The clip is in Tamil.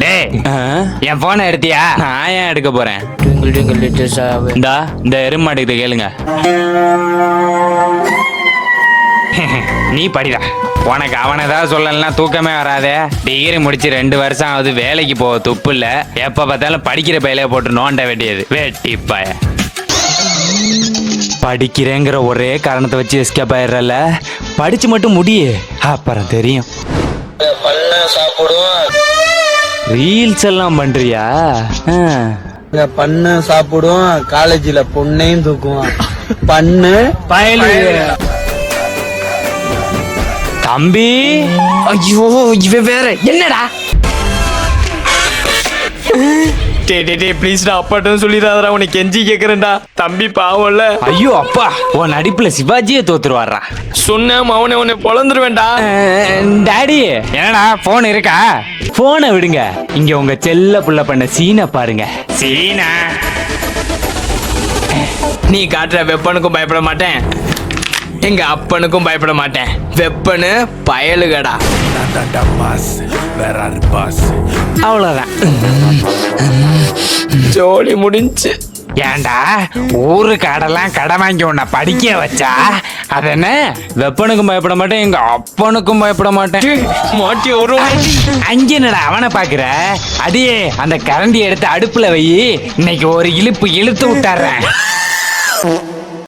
டேய் என் போனை எடுத்தியா? நான் ஏன் எடுக்க போறேன்? இந்தா இந்த எருமாடுகிட்ட கேளுங்க. நீ படிடா. உனக்கு அவனை ஏதாவது சொல்லலாம் தூக்கமே வராதே. டிகிரி முடிச்சு 2 வருஷம் ஆகுது, வேலைக்கு போக துப்பு இல்ல. எப்ப பார்த்தாலும் படிக்கிற பையிலே போட்டு நோண்ட வேண்டியது. வேட்டி பாய. படிக்கிறேங்கிற ஒரே காரணத்தை வச்சு எஸ்கேப் ஆயிடுறல. படிச்சு மட்டும் முடியே, அப்புறம் தெரியும். ரீல்ஸ் எல்லாம் பண்றியா? பண்ணு சாப்பிடுவோம், காலேஜ்ல பொண்ணையும் தூக்குவான். பண்ணு பயலு. தம்பி, ஐயோ இவன் வேற என்னடா? ப்ளீஸ்டா, அப்பாட்டும் சொல்லிடாதடா, உனக்கு கெஞ்சி கேக்குறேன்டா. தம்பி பாவம்ல. ஐயோ அப்பா, உன் நடிப்புல சிவாஜியே தோத்துருவாரா. சொன்ன அவனை உன்னை பொழந்துருவேன்டா. டாடி என்னடா போன் இருக்கா? போனை விடுங்க, இங்க உங்க செல்ல புள்ள பண்ண சீனை பாருங்க. சீனா? நீ காட்டுற வெப்பனுக்கும் பயப்பட மாட்டேன், எங்க அப்பனுக்கும் பயப்பட மாட்டேன். வெப்பனு பயலுகடா. அவ்வளவுதான், ஜோலி முடிஞ்சு. ஏண்டா ஊரு காடெல்லாம் கடை வாங்கி உன்னை படிக்க வச்சா, அது என்ன வெப்பனுக்கும் பயப்பட மாட்டேன், எங்க அப்பனுக்கும் பயப்பட மாட்டேன். மாட்டி வரும். அங்க என்னடா அவனை பாக்குற? அடியே அந்த கரண்டி எடுத்து அடுப்புல வை, இன்னைக்கு ஒரு இழுப்பு இழுத்து விட்டாடுறேன்.